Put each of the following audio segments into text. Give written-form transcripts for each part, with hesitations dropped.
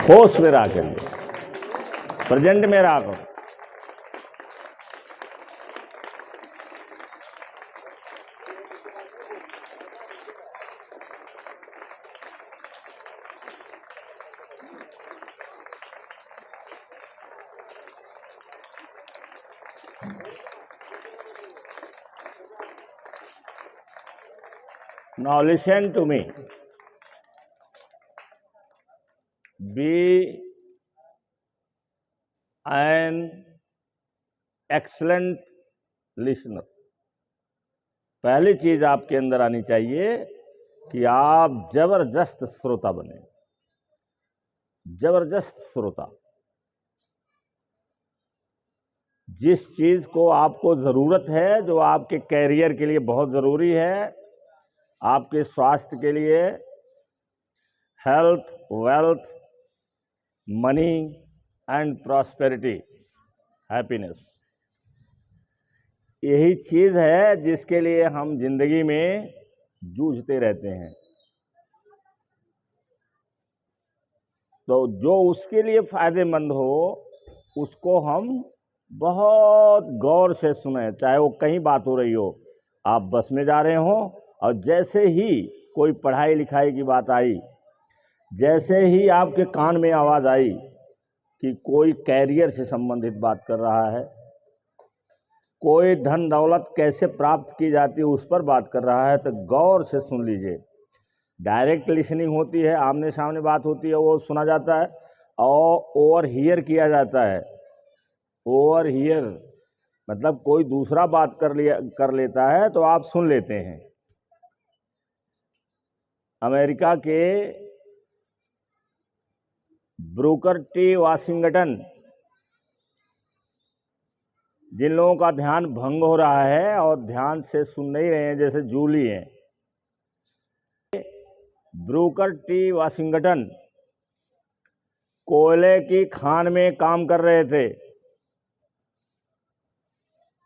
होश में रह करिए, प्रेजेंट में रहा करो। Now listen to me. Be an excellent listener. पहली चीज आपके अंदर आनी चाहिए कि आप जबरदस्त श्रोता बने, जबरदस्त श्रोता। जिस चीज को आपको जरूरत है, जो आपके कैरियर के लिए बहुत जरूरी है, आपके स्वास्थ्य के लिए, health, wealth, money and prosperity, happiness, यही चीज है जिसके लिए हम जिंदगी में जूझते रहते हैं। तो जो उसके लिए फायदेमंद हो उसको हम बहुत गौर से सुने। चाहे वो कहीं बात हो रही हो, आप बस में जा रहे हो और जैसे ही कोई पढ़ाई लिखाई की बात आई, जैसे ही आपके कान में आवाज़ आई कि कोई कैरियर से संबंधित बात कर रहा है, कोई धन दौलत कैसे प्राप्त की जाती है उस पर बात कर रहा है, तो गौर से सुन लीजिए। डायरेक्ट लिसनिंग होती है, आमने सामने बात होती है, वो सुना जाता है, और ओवर हियर किया जाता है। ओवर हियर मतलब कोई दूसरा बात कर लेता है तो आप सुन लेते हैं। अमेरिका के ब्रूकर टी वाशिंगटन, जिन लोगों का ध्यान भंग हो रहा है और ध्यान से सुन नहीं रहे हैं, जैसे जूली हैं, ब्रूकर टी वाशिंगटन कोयले की खान में काम कर रहे थे,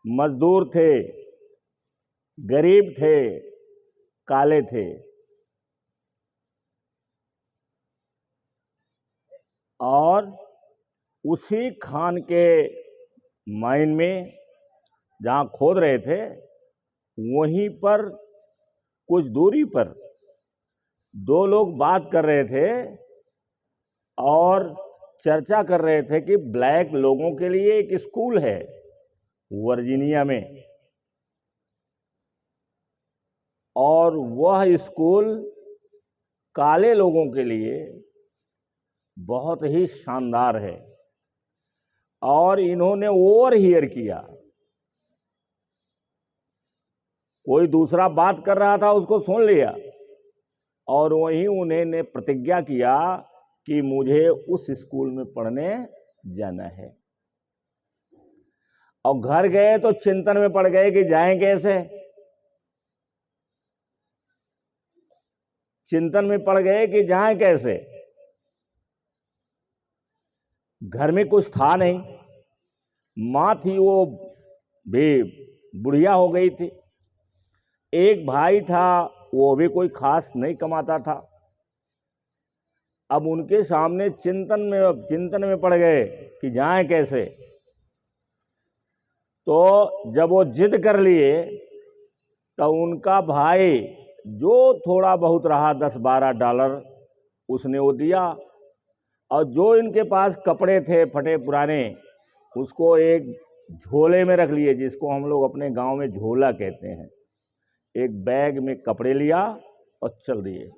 मजदूर थे, गरीब थे, काले थे, और उसी खान के माइन में जहाँ खोद रहे थे, वहीं पर कुछ दूरी पर दो लोग बात कर रहे थे और चर्चा कर रहे थे कि ब्लैक लोगों के लिए एक स्कूल है वर्जीनिया में, और वह स्कूल काले लोगों के लिए बहुत ही शानदार है। और इन्होंने ओवर हियर किया, कोई दूसरा बात कर रहा था उसको सुन लिया, और वहीं उन्होंने प्रतिज्ञा किया कि मुझे उस स्कूल में पढ़ने जाना है। और घर गए तो चिंतन में पड़ गए कि जाएं कैसे। चिंतन में पड़ गए कि जाएं कैसे। घर में कुछ था नहीं, माँ थी वो भी बुढ़िया हो गई थी, एक भाई था वो भी कोई खास नहीं कमाता था। अब उनके सामने चिंतन में पड़ गए कि जाएं कैसे। तो जब वो जिद कर लिए तो उनका भाई जो थोड़ा बहुत रहा $10-12 उसने वो दिया, और जो इनके पास कपड़े थे फटे पुराने उसको एक झोले में रख लिए, जिसको हम लोग अपने गांव में झोला कहते हैं। एक बैग में कपड़े लिया और चल दिए।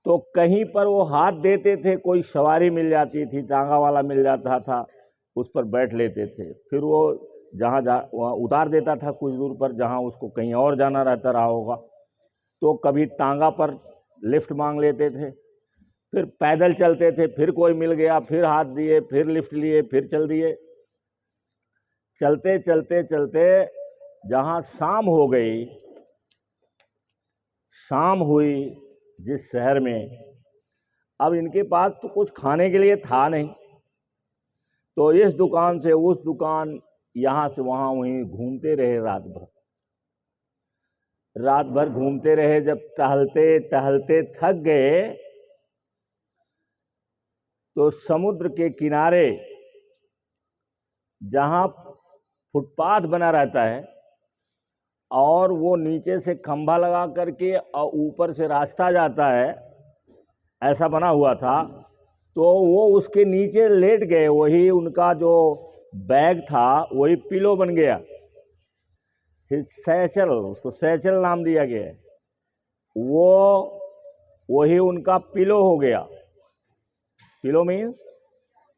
तो कहीं पर वो हाथ देते थे, कोई सवारी मिल जाती थी, तांगा वाला मिल जाता था, उस पर बैठ लेते थे। फिर वो जहाँ वहाँ उतार देता था कुछ दूर पर, जहाँ उसको कहीं और जाना रहता रहा होगा। तो कभी तांगा पर लिफ्ट मांग लेते थे, फिर पैदल चलते थे, फिर कोई मिल गया, फिर हाथ दिए, फिर लिफ्ट लिए, फिर चल दिए। चलते चलते चलते जहाँ शाम हो गई, शाम हुई जिस शहर में, अब इनके पास तो कुछ खाने के लिए था नहीं, तो इस दुकान से उस दुकान, यहाँ से वहाँ, वहीं घूमते रहे रात भर। रात भर घूमते रहे। जब टहलते टहलते थक गए तो समुद्र के किनारे जहां फुटपाथ बना रहता है और वो नीचे से खंभा लगा करके और ऊपर से रास्ता जाता है, ऐसा बना हुआ था, तो वो उसके नीचे लेट गए। वही उनका जो बैग था वही पिलो बन गया। सैचल, उसको सैचल नाम दिया गया है। वही उनका पिलो हो गया। पिलो मीन्स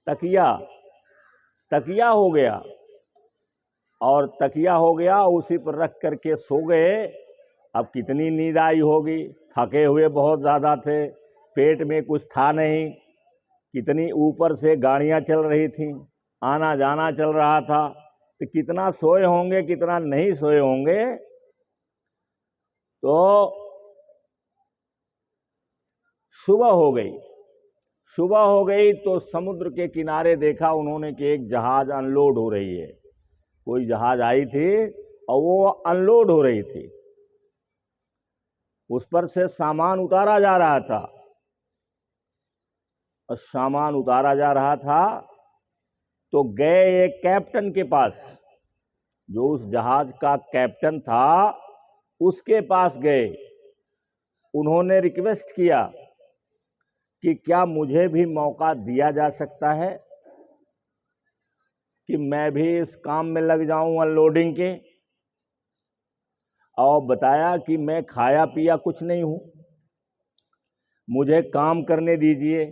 तकिया, तकिया हो गया। और तकिया हो गया, उसी पर रख करके सो गए। अब कितनी नींद आई होगी, थके हुए बहुत ज़्यादा थे, पेट में कुछ था नहीं, कितनी ऊपर से गाड़ियां चल रही थीं, आना जाना चल रहा था, तो कितना सोए होंगे कितना नहीं सोए होंगे। तो सुबह हो गई। सुबह हो गई तो समुद्र के किनारे देखा उन्होंने कि एक जहाज अनलोड हो रही है। कोई जहाज आई थी और वो अनलोड हो रही थी, उस पर से सामान उतारा जा रहा था। और सामान उतारा जा रहा था तो गए एक कैप्टन के पास, जो उस जहाज का कैप्टन था उसके पास गए। उन्होंने रिक्वेस्ट किया कि क्या मुझे भी मौका दिया जा सकता है कि मैं भी इस काम में लग जाऊं अनलोडिंग के। और बताया कि मैं खाया पिया कुछ नहीं हूं, मुझे काम करने दीजिए।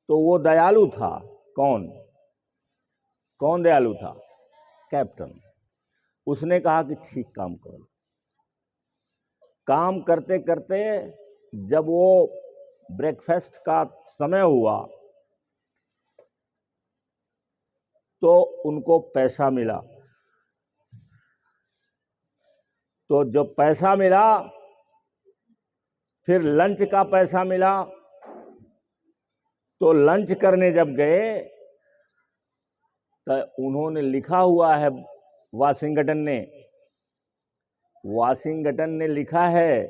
तो वो दयालु था। कौन दयालु था? कैप्टन। उसने कहा कि ठीक, काम करो। काम करते करते जब वो ब्रेकफास्ट का समय हुआ तो उनको पैसा मिला। तो जब पैसा मिला, फिर लंच का पैसा मिला। तो लंच करने जब गए तो उन्होंने लिखा हुआ है, वाशिंगटन ने लिखा है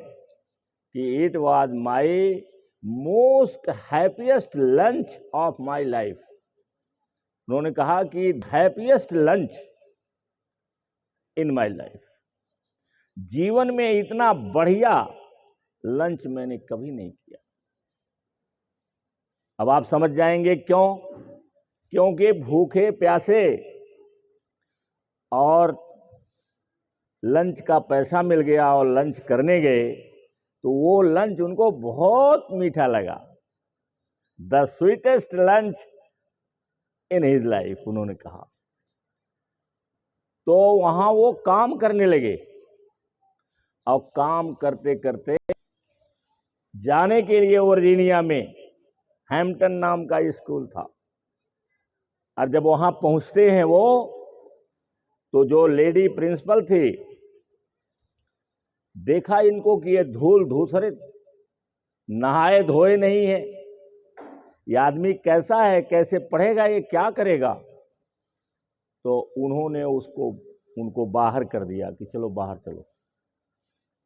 कि it was my most happiest lunch of my life. उन्होंने कहा कि happiest lunch in my life, जीवन में इतना बढ़िया लंच मैंने कभी नहीं किया। अब आप समझ जाएंगे क्यों। क्योंकि भूखे प्यासे और लंच का पैसा मिल गया और लंच करने गए तो वो लंच उनको बहुत मीठा लगा। The sweetest lunch in his life, उन्होंने कहा। तो वहां वो काम करने लगे और काम करते करते जाने के लिए वर्जीनिया में हैम्पटन नाम का स्कूल था। और जब वहां पहुंचते हैं वो, तो जो लेडी प्रिंसिपल थी, देखा इनको कि ये धूल धूसरे, नहाए धोए नहीं है, ये आदमी कैसा है, कैसे पढ़ेगा, ये क्या करेगा। तो उन्होंने उनको बाहर कर दिया कि चलो बाहर चलो,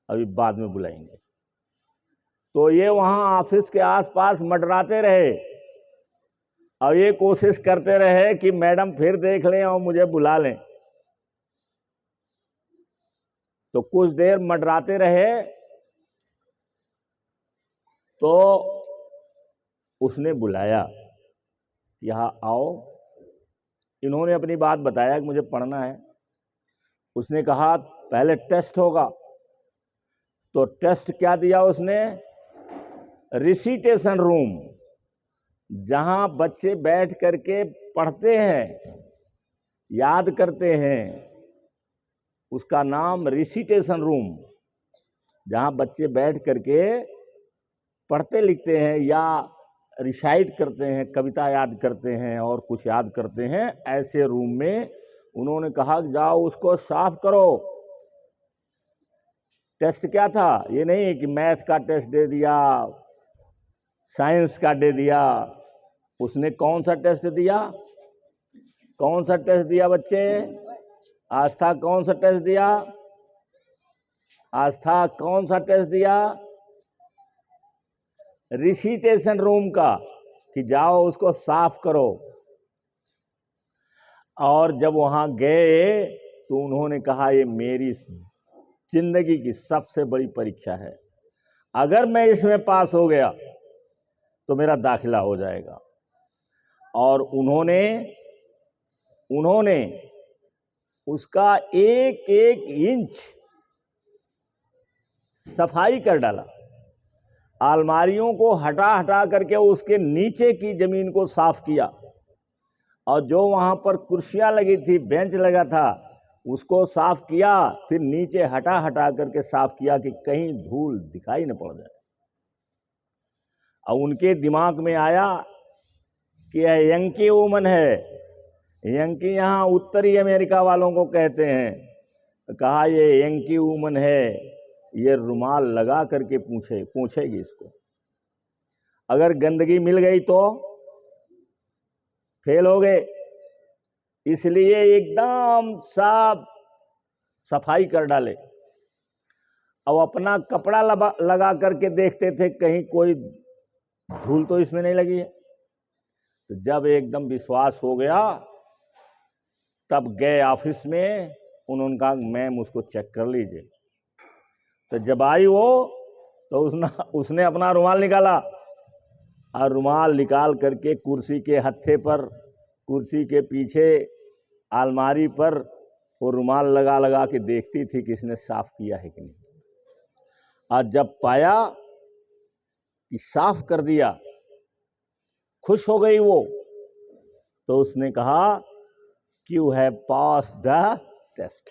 अभी बाद में बुलाएंगे। तो ये वहां ऑफिस के आसपास मंडराते रहे और ये कोशिश करते रहे कि मैडम फिर देख लें और मुझे बुला लें। तो कुछ देर मंडराते रहे तो उसने बुलाया, यहां आओ। इन्होंने अपनी बात बताया कि मुझे पढ़ना है। उसने कहा पहले टेस्ट होगा। तो टेस्ट क्या दिया उसने? रिसीटेशन रूम, जहां बच्चे बैठ करके पढ़ते हैं, याद करते हैं, उसका नाम रिसीटेशन रूम। जहां बच्चे बैठ करके पढ़ते लिखते हैं या रिसाइट करते हैं, कविता याद करते हैं और कुछ याद करते हैं, ऐसे रूम में उन्होंने कहा जाओ उसको साफ करो। टेस्ट क्या था? ये नहीं कि मैथ का टेस्ट दे दिया, साइंस का दे दिया। उसने कौन सा टेस्ट दिया? कौन सा टेस्ट दिया बच्चे? आस्था कौन सा टेस्ट दिया? आज था कौन सा टेस्ट दिया? रिसिटेशन रूम का, कि जाओ उसको साफ करो। और जब वहां गए तो उन्होंने कहा ये मेरी जिंदगी की सबसे बड़ी परीक्षा है, अगर मैं इसमें पास हो गया तो मेरा दाखिला हो जाएगा। और उन्होंने उसका एक एक इंच सफाई कर डाला, अलमारियों को हटा हटा करके उसके नीचे की जमीन को साफ किया, और जो वहां पर कुर्सियां लगी थी, बेंच लगा था, उसको साफ किया, फिर नीचे हटा हटा करके साफ किया कि कहीं धूल दिखाई न पड़ जाए। और उनके दिमाग में आया कि यह यंकी वुमन है, यंकी यहाँ उत्तरी अमेरिका वालों को कहते हैं। कहा ये यंकी वुमन है, ये रुमाल लगा करके पूछेगी इसको, अगर गंदगी मिल गई तो फेल हो गए, इसलिए एकदम साफ सफाई कर डाले। अब अपना कपड़ा लगा करके देखते थे कहीं कोई धूल तो इसमें नहीं लगी है। तो जब एकदम विश्वास हो गया तब गए ऑफिस में, उन्होंने कहा मैम उसको चेक कर लीजिए। तो जब आई वो, तो उसने अपना रुमाल निकाला, और रुमाल निकाल करके कुर्सी के हत्थे पर, कुर्सी के पीछे अलमारी पर वो रुमाल लगा लगा के देखती थी कि इसने साफ किया है कि नहीं। और जब पाया कि साफ कर दिया, खुश हो गई वो। तो उसने कहा कि you have pass the test,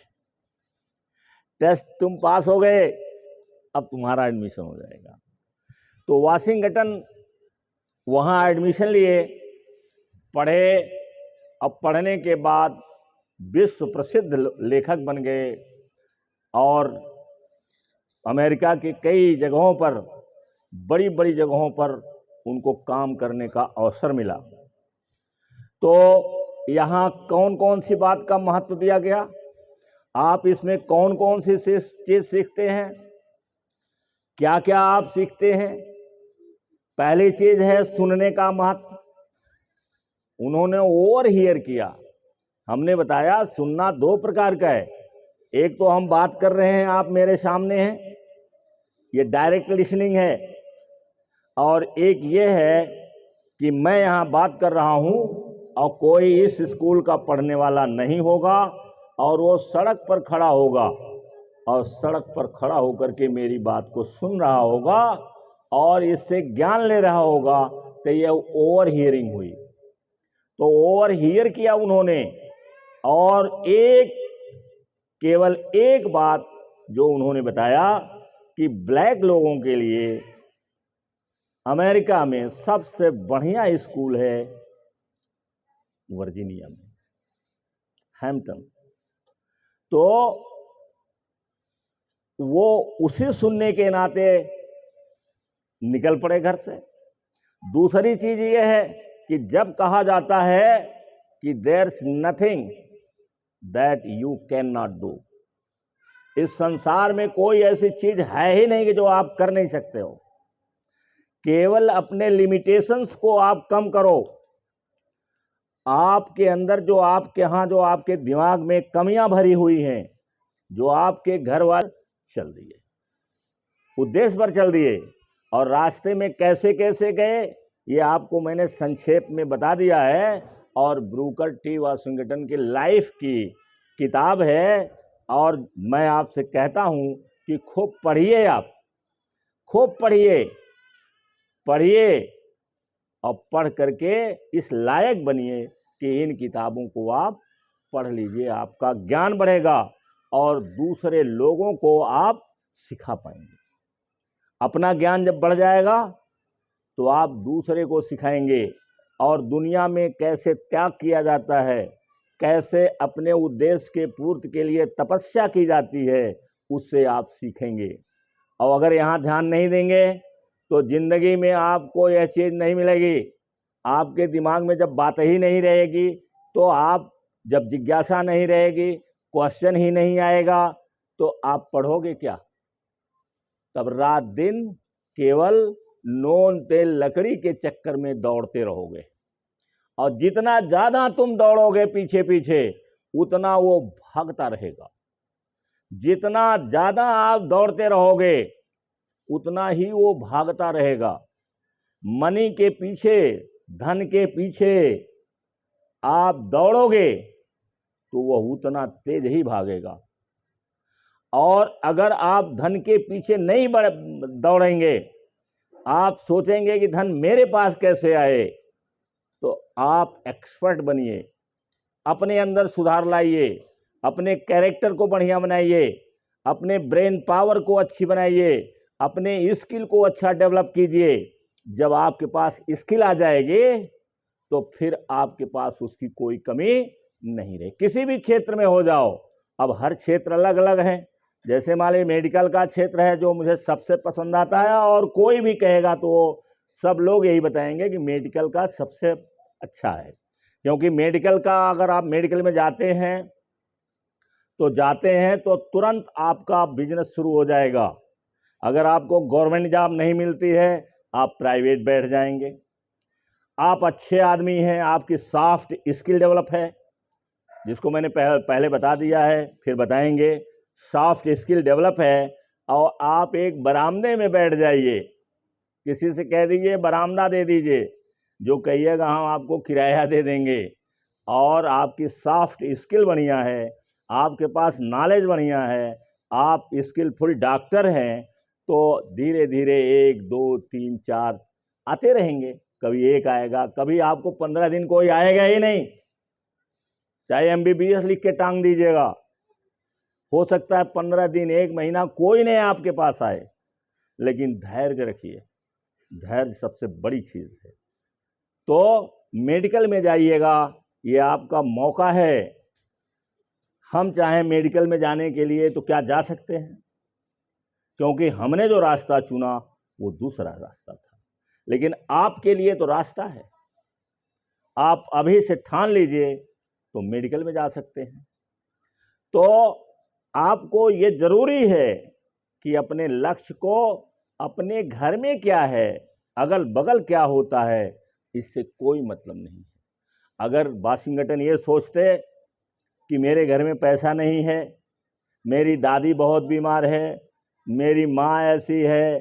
तुम पास हो गए, अब तुम्हारा एडमिशन हो जाएगा। तो वाशिंगटन वहाँ एडमिशन लिए, पढ़े। अब पढ़ने के बाद विश्व प्रसिद्ध लेखक बन गए, और अमेरिका के कई जगहों पर, बड़ी बड़ी जगहों पर उनको काम करने का अवसर मिला। तो यहाँ कौन कौन सी बात का महत्व दिया गया, आप इसमें कौन कौन सी चीज सीखते हैं, क्या क्या आप सीखते हैं? पहली चीज है सुनने का महत्व। उन्होंने ओवर हियर किया। हमने बताया सुनना दो प्रकार का है, एक तो हम बात कर रहे हैं, आप मेरे सामने हैं, ये डायरेक्ट लिसनिंग है, और एक ये है कि मैं यहाँ बात कर रहा हूँ और कोई इस स्कूल का पढ़ने वाला नहीं होगा, और वो सड़क पर खड़ा होगा, और सड़क पर खड़ा होकर के मेरी बात को सुन रहा होगा और इससे ज्ञान ले रहा होगा। तो ये ओवर हियरिंग हुई। तो ओवर हियर किया उन्होंने, और केवल एक बात जो उन्होंने बताया कि ब्लैक लोगों के लिए अमेरिका में सबसे बढ़िया स्कूल है वर्जीनिया में, हैम्पटन। तो वो उसे सुनने के नाते निकल पड़े घर से। दूसरी चीज ये है कि जब कहा जाता है कि there's nothing that you can not do, इस संसार में कोई ऐसी चीज है ही नहीं कि जो आप कर नहीं सकते हो। केवल अपने लिमिटेशंस को आप कम करो। आपके अंदर जो आपके यहाँ जो आपके दिमाग में कमियां भरी हुई हैं, जो आपके घर वाले चल दिए, उद्देश्य पर चल दिए, और रास्ते में कैसे कैसे गए ये आपको मैंने संक्षेप में बता दिया है। और ब्रूकर टी वाशिंगटन की लाइफ की किताब है, और मैं आपसे कहता हूं कि खूब पढ़िए, आप खूब पढ़िए, और पढ़ करके इस लायक बनिए कि इन किताबों को आप पढ़ लीजिए, आपका ज्ञान बढ़ेगा और दूसरे लोगों को आप सिखा पाएंगे। अपना ज्ञान जब बढ़ जाएगा तो आप दूसरे को सिखाएंगे, और दुनिया में कैसे त्याग किया जाता है, कैसे अपने उद्देश्य के पूर्ति के लिए तपस्या की जाती है, उससे आप सीखेंगे। और अगर यहाँ ध्यान नहीं देंगे तो जिंदगी में आपको यह चीज़ नहीं मिलेगी। आपके दिमाग में जब बात ही नहीं रहेगी, तो आप जब जिज्ञासा नहीं रहेगी, क्वेश्चन ही नहीं आएगा, तो आप पढ़ोगे क्या? तब रात दिन केवल नून तेल लकड़ी के चक्कर में दौड़ते रहोगे। और जितना ज्यादा तुम दौड़ोगे पीछे पीछे, उतना वो भागता रहेगा। जितना ज्यादा आप दौड़ते रहोगे, उतना ही वो भागता रहेगा। मनी के पीछे, धन के पीछे आप दौड़ोगे तो वह उतना तेज ही भागेगा। और अगर आप धन के पीछे नहीं दौड़ेंगे, आप सोचेंगे कि धन मेरे पास कैसे आए, तो आप एक्सपर्ट बनिए, अपने अंदर सुधार लाइए, अपने कैरेक्टर को बढ़िया बनाइए, अपने ब्रेन पावर को अच्छी बनाइए, अपने स्किल को अच्छा डेवलप कीजिए। जब आपके पास स्किल आ जाएगी तो फिर आपके पास उसकी कोई कमी नहीं रहे। किसी भी क्षेत्र में हो जाओ, अब हर क्षेत्र अलग अलग है। जैसे मान लीजिए मेडिकल का क्षेत्र है जो मुझे सबसे पसंद आता है, और कोई भी कहेगा तो सब लोग यही बताएंगे कि मेडिकल का सबसे अच्छा है। क्योंकि मेडिकल का, अगर आप मेडिकल में जाते हैं तो तुरंत आपका बिजनेस शुरू हो जाएगा। अगर आपको गवर्नमेंट जॉब नहीं मिलती है, आप प्राइवेट बैठ जाएंगे। आप अच्छे आदमी हैं, आपकी सॉफ्ट स्किल डेवलप है, जिसको मैंने पहले बता दिया है, फिर बताएंगे। सॉफ्ट स्किल डेवलप है, और आप एक बरामदे में बैठ जाइए, किसी से कह दीजिए बरामदा दे दीजिए, जो कहिएगा हम आपको किराया दे देंगे। और आपकी सॉफ्ट स्किल बढ़िया है, आपके पास नॉलेज बढ़िया है, आप स्किलफुल डॉक्टर हैं, तो धीरे धीरे 1 2 3 4 आते रहेंगे। कभी एक आएगा, कभी आपको 15 दिन कोई आएगा ही नहीं, चाहे MBBS लिख के टांग दीजिएगा, हो सकता है 15 दिन 1 महीना कोई नहीं आपके पास आए। लेकिन धैर्य रखिए, धैर्य सबसे बड़ी चीज है। तो मेडिकल में जाइएगा, ये आपका मौका है। हम चाहें मेडिकल में जाने के लिए तो क्या जा सकते हैं, क्योंकि हमने जो रास्ता चुना वो दूसरा रास्ता था, लेकिन आपके लिए तो रास्ता है। आप अभी से ठान लीजिए तो मेडिकल में जा सकते हैं। तो आपको ये जरूरी है कि अपने लक्ष्य को, अपने घर में क्या है, अगल बगल क्या होता है, इससे कोई मतलब नहीं है। अगर वाशिंगटन ये सोचते कि मेरे घर में पैसा नहीं है, मेरी दादी बहुत बीमार है, मेरी माँ ऐसी है,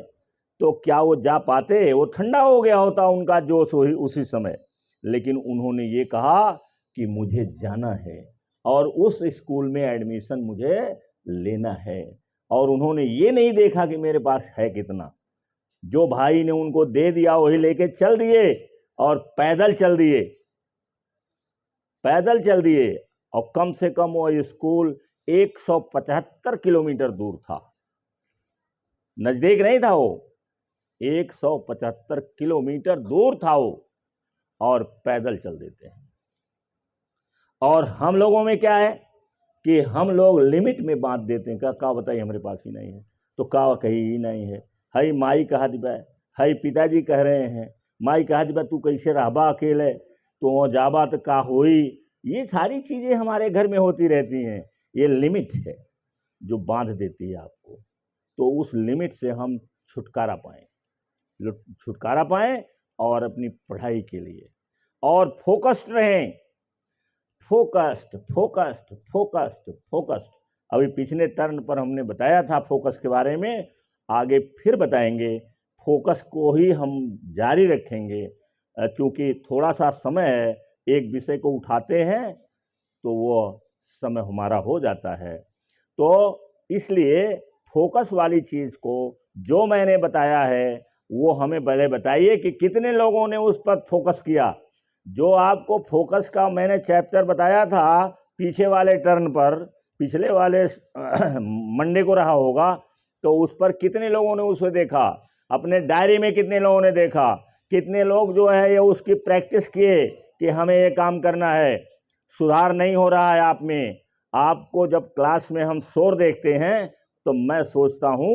तो क्या वो जा पाते? वो ठंडा हो गया होता उनका जोश उसी समय। लेकिन उन्होंने ये कहा कि मुझे जाना है और उस स्कूल में एडमिशन मुझे लेना है। और उन्होंने ये नहीं देखा कि मेरे पास है कितना, जो भाई ने उनको दे दिया वही लेके चल दिए, और पैदल चल दिए, पैदल चल दिए। और कम से कम वो स्कूल 175 किलोमीटर दूर था, नजदीक नहीं था वो, 175 किलोमीटर दूर था वो, और पैदल चल देते हैं। और हम लोगों में क्या है कि हम लोग लिमिट में बांध देते हैं, क्या बताइए हमारे पास ही नहीं है तो का कहीं ही नहीं है। हई माई कहा दिबा, हई पिताजी कह रहे हैं, माई कहा दिबा तू कैसे रहबा अकेले, तो वो जाबा तो का होई। ये सारी चीज़ें हमारे घर में होती रहती हैं। ये लिमिट है जो बांध देती है आपको। तो उस लिमिट से हम छुटकारा पाएं और अपनी पढ़ाई के लिए और फोकस्ड रहें। फोकस्ड। अभी पिछले टर्न पर हमने बताया था फोकस के बारे में, आगे फिर बताएंगे। फोकस को ही हम जारी रखेंगे, क्योंकि थोड़ा सा समय है, एक विषय को उठाते हैं तो वो समय हमारा हो जाता है। तो इसलिए फोकस वाली चीज़ को जो मैंने बताया है वो हमें पहले बताइए कि कितने लोगों ने उस पर फोकस किया। जो आपको फोकस का मैंने चैप्टर बताया था पीछे वाले टर्न पर, पिछले वाले मंडे को रहा होगा, तो उस पर कितने लोगों ने उसे देखा, अपने डायरी में कितने लोगों ने देखा, कितने लोग जो है ये उसकी प्रैक्टिस किए कि हमें ये काम करना है। सुधार नहीं हो रहा है आप में। आपको जब क्लास में हम शोर देखते हैं तो मैं सोचता हूँ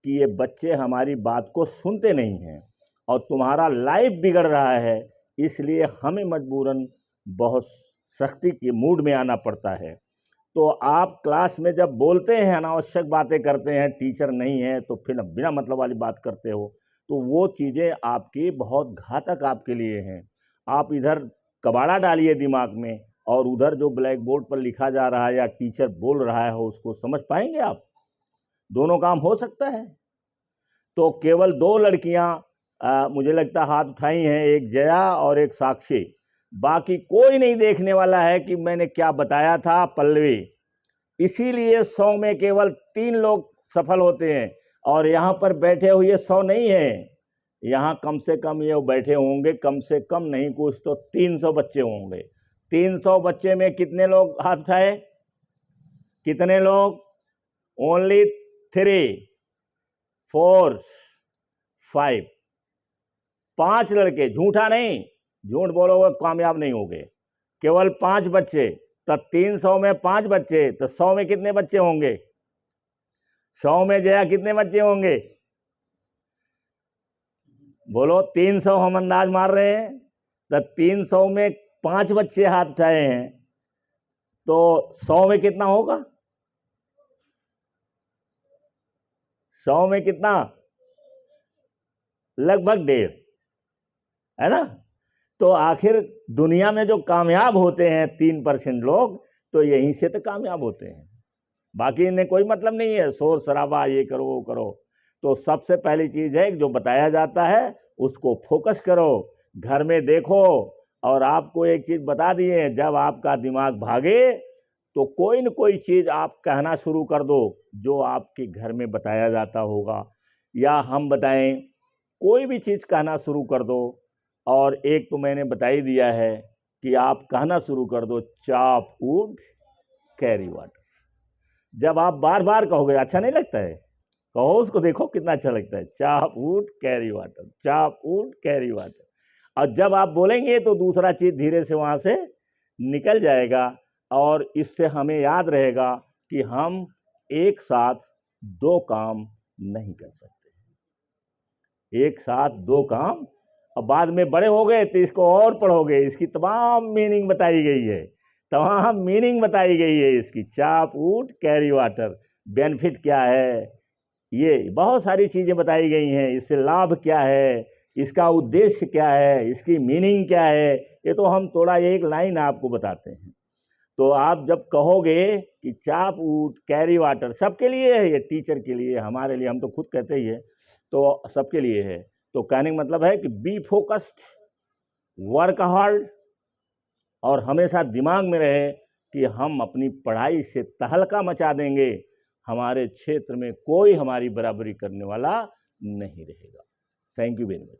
कि ये बच्चे हमारी बात को सुनते नहीं हैं और तुम्हारा लाइफ बिगड़ रहा है। इसलिए हमें मजबूरन बहुत सख्ती के मूड में आना पड़ता है। तो आप क्लास में जब बोलते हैं, अनावश्यक बातें करते हैं, टीचर नहीं है तो फिर बिना मतलब वाली बात करते हो, तो वो चीज़ें आपकी बहुत घातक आपके लिए हैं। आप इधर कबाड़ा डालिए दिमाग में, और उधर जो ब्लैक बोर्ड पर लिखा जा रहा है या टीचर बोल रहा है उसको समझ पाएंगे आप? दोनों काम हो सकता है? तो केवल 2 लड़कियां मुझे लगता हाथ उठाई हैं, एक जया और एक साक्षी। बाकी कोई नहीं देखने वाला है कि मैंने क्या बताया था। पल्लवी, इसीलिए 100 में केवल 3 लोग सफल होते हैं, और यहाँ पर बैठे हुए 100 नहीं है, यहाँ कम से कम ये बैठे होंगे, कम से कम नहीं कुछ तो 300 बच्चे होंगे। 300 बच्चे में कितने लोग हाथ उठाए? कितने लोग? ओनली 3, 4, 5, 5 लड़के। झूठा नहीं, झूठ बोलोगे कामयाब नहीं होगे। केवल 5 बच्चे, तो 300 में 5 बच्चे, तो 100 में कितने बच्चे होंगे? 100 में जया कितने बच्चे होंगे? बोलो। 300 हम अंदाज मार रहे हैं, तो 300 में 5 बच्चे हाथ उठाए हैं, तो 100 में कितना होगा? 100 में कितना? लगभग 1.5, है ना? तो आखिर दुनिया में जो कामयाब होते हैं 3% लोग, तो यहीं से तो कामयाब होते हैं। बाकी इन्हें कोई मतलब नहीं है शोर शराबा, ये करो वो करो। तो सबसे पहली चीज़ है जो बताया जाता है उसको फोकस करो, घर में देखो। और आपको एक चीज़ बता दिए, जब आपका दिमाग भागे तो कोई न कोई चीज़ आप कहना शुरू कर दो जो आपके घर में बताया जाता होगा, या हम बताएं, कोई भी चीज़ कहना शुरू कर दो। और एक तो मैंने बता ही दिया है कि आप कहना शुरू कर दो, चॉप वुड कैरी वाटर। जब आप बार बार कहोगे, अच्छा नहीं लगता है? कहो उसको, देखो कितना अच्छा लगता है, chop wood carry water, chop wood carry water. और जब आप बोलेंगे तो दूसरा चीज़ धीरे से वहाँ से निकल जाएगा, और इससे हमें याद रहेगा कि हम एक साथ 2 काम नहीं कर सकते। एक साथ 2 काम। और बाद में बड़े हो गए तो इसको और पढ़ोगे, इसकी तमाम मीनिंग बताई गई है, तमाम मीनिंग बताई गई है इसकी। Chop wood carry water, benefit क्या है, ये बहुत सारी चीज़ें बताई गई हैं। इससे लाभ क्या है, इसका उद्देश्य क्या है, इसकी मीनिंग क्या है, ये तो हम थोड़ा एक लाइन आपको बताते हैं। तो आप जब कहोगे कि चॉप वुड कैरी वाटर, सबके लिए है ये, टीचर के लिए, हमारे लिए, हम तो खुद कहते ही है, तो सबके लिए है। तो कहने का मतलब है कि बी फोकस्ड, वर्क हार्ड, और हमेशा दिमाग में रहे कि हम अपनी पढ़ाई से तहलका मचा देंगे, हमारे क्षेत्र में कोई हमारी बराबरी करने वाला नहीं रहेगा। Thank you very much.